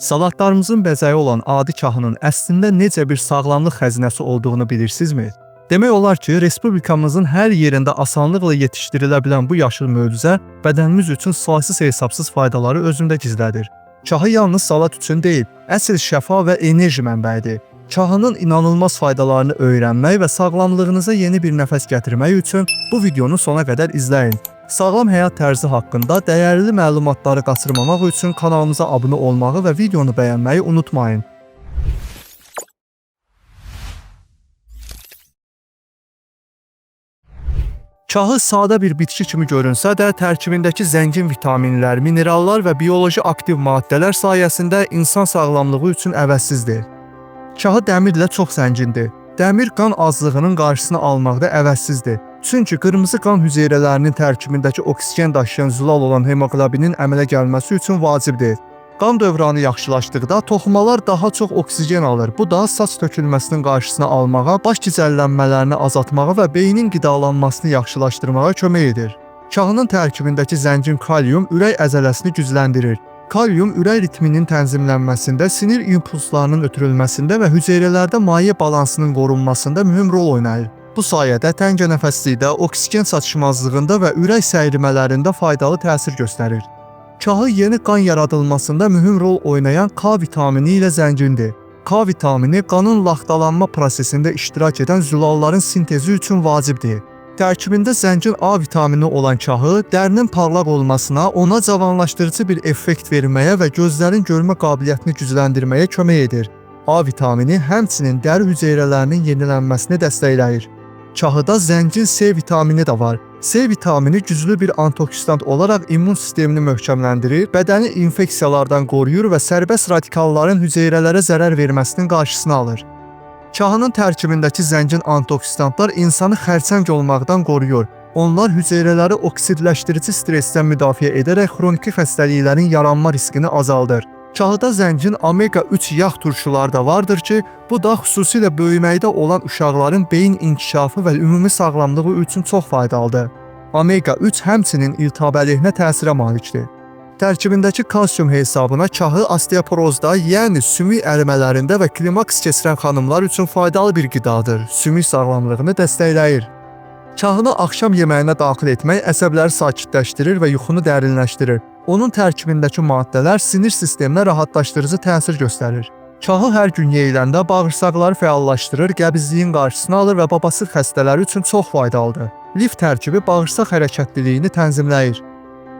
Salatlarımızın bəzəyi olan adi kahının əslində necə bir sağlamlıq xəzinəsi olduğunu bilirsinizmi? Demək olar ki, respublikamızın hər yerində asanlıqla yetişdirilə bilən bu yaşıl möcüzə bədənimiz üçün saysız-hesabsız faydaları özündə gizlədir. Kahı yalnız salat üçün deyil, əsl şəfa və enerji mənbəyidir. Kahının inanılmaz faydalarını öyrənmək və sağlamlığınıza yeni bir nəfəs gətirmək üçün bu videonu sona qədər izləyin. Sağlam həyat tərzi haqqında dəyərli məlumatları qaçırmamaq üçün kanalımıza abunə olmağı və videonu bəyənməyi unutmayın. Kahı sadə bir bitki kimi görünsə də, tərkibindəki zəngin vitaminlər, minerallar və bioloji aktiv maddələr sayəsində insan sağlamlığı üçün əvəzsizdir. Kahı dəmirlə çox zəngindir. Dəmir qan azlığının qarşısını almaqda əvəzsizdir. Çünki qırmızı qan hüceyrələrinin tərkibindəki oksigen daşıyan zülal olan hemoqlobinin əmələ gəlməsi üçün vacibdir. Qan dövranı yaxşılaşdıqda toxumalar daha çox oksigen alır. Bu da saç tökülməsinin qarşısını almağa, baş gicəllənmələrini azaltmağa və beynin qidalanmasını yaxşılaşdırmağa kömək edir. Kahının tərkibindəki zəngin kalium ürək əzələsini gücləndirir. Kalium ürək ritminin tənzimlənməsində, sinir impulslarının ötürülməsində və hüceyrələrdə maye balansının qorunmasında mühüm rol oynayır. Bu sayədə təngənəfəslikdə, oksigen çatışmazlığında və ürək səyrimələrində faydalı təsir göstərir. Kahı yeni qan yaradılmasında mühüm rol oynayan K vitamini ilə zəngindir. K vitamini qanın laxtalanma prosesində iştirak edən zülalların sintezi üçün vacibdir. Tərkibində zəngin A vitamini olan kahı dərinin parlaq olmasına, ona cavanlaşdırıcı bir effekt verməyə və gözlərin görmə qabiliyyətini gücləndirməyə kömək edir. A vitamini həmçinin dəri hüceyrələrinin yenilənməsini dəstəkləyir. Kahıda zəngin C vitamini də var. C vitamini güclü bir antioksidant olaraq immun sistemini möhkəmləndirir, bədəni infeksiyalardan qoruyur və sərbəst radikalların hüceyrələrə zərər verməsinin qarşısını alır. Kahının tərkibindəki zəngin antioksidantlar insanı xərçəng olmaqdan qoruyur. Onlar hüceyrələri oksidləşdirici stressdən müdafiə edərək xroniki xəstəliklərin yaranma riskini azaldır. Kahıda zəngin omega-3 yağ turşuları da vardır ki, bu da xüsusilə böyüməkdə olan uşaqların beyin inkişafı və ümumi sağlamlığı üçün çox faydalıdır. Omega-3 həmçinin iltihab əleyhinə təsirə malikdir. Tərkibindəki kalsium hesabına kahı osteoporozda, yəni sümük ərimələrində və klimaks keçirən xanımlar üçün faydalı bir qidadır. Sümük sağlamlığını dəstəkləyir. Kahını axşam yeməyinə daxil etmək əsəbləri sakitləşdirir və yuxunu dərinləşdirir. Onun tərkibindəki maddələr sinir sisteminə rahatlaşdırıcı təsir göstərir. Kahı hər gün yeyiləndə bağırsaqları fəallaşdırır, qəbizliyin qarşısını alır və babasır xəstələri üçün çox faydalıdır. Lif tərkibi bağırsaq hərəkətliliyini tənzimləyir.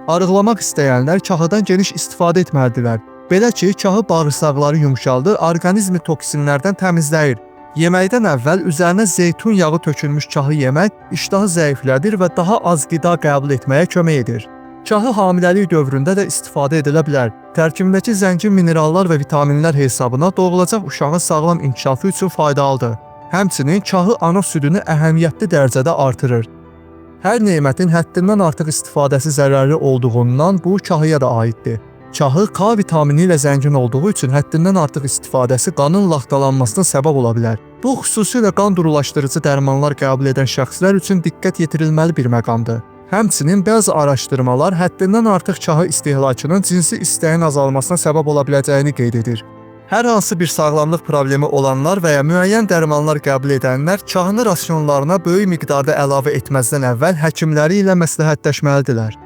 Arıqlamaq istəyənlər kahıdan geniş istifadə etməlidirlər. Belə ki, kahı bağırsaqları yumşaldır, orqanizmi toksinlərdən təmizləyir. Yeməkdən əvvəl üzərinə zeytun yağı tökülmüş kahı yemək iştahı zəiflədir və daha az qida qəbul etməyə kömək edir. Kahı hamiləlik dövründə də istifadə edilə bilər. Tərkibindəki zəngin minerallar və vitaminlər hesabına doğulacaq uşağın sağlam inkişafı üçün faydalıdır. Həmçinin kahı ana südünü əhəmiyyətli dərəcədə artırır. Hər nemətin həddindən artıq istifadəsi zərərli olduğundan bu kahıya da aiddir. Kahı K vitamini ilə zəngin olduğu üçün həddindən artıq istifadəsi qanın laxtalanmasına səbəb ola bilər. Bu, xüsusilə qan durulaşdırıcı dərmanlar qəbul edən şəxslər üçün diqqət yetirilməli bir məqamdır. Həmçinin bəzi araşdırmalar həddindən artıq kahı istehlakının cinsi istəyin azalmasına səbəb ola biləcəyini qeyd edir. Hər hansı bir sağlamlıq problemi olanlar və ya müəyyən dərmanlar qəbul edənlər kahını rasionlarına böyük miqdarda əlavə etməzdən əvvəl həkimləri ilə məsləhətləşməlidirlər.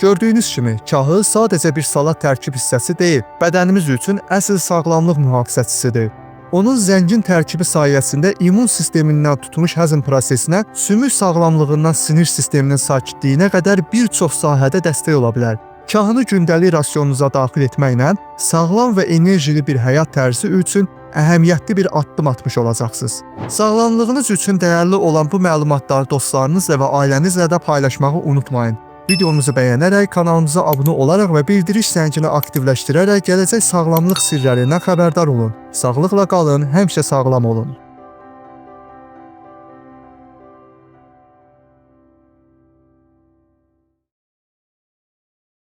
Gördüyünüz kimi, kahı sadəcə bir salat tərkib hissəsi deyil, bədənimiz üçün əsl sağlamlıq mühafizəçisidir. Onun zəngin tərkibi sayəsində immun sistemindən tutmuş həzm prosesinə, sümük sağlamlığından sinir sisteminin sakitliyinə qədər bir çox sahədə dəstək ola bilər. Kahını gündəlik rasionunuza daxil etməklə sağlam və enerjili bir həyat tərzi üçün əhəmiyyətli bir addım atmış olacaqsınız. Sağlamlığınız üçün dəyərli olan bu məlumatları dostlarınızla və ailənizlə də paylaşmağı unutmayın. Videomuzu bəyənərək, kanalımıza abunə olaraq və bildiriş zəngini aktivləşdirərək gələcək sağlamlıq sirlərindən xəbərdar olun. Sağlıqla qalın, həmişə sağlam olun.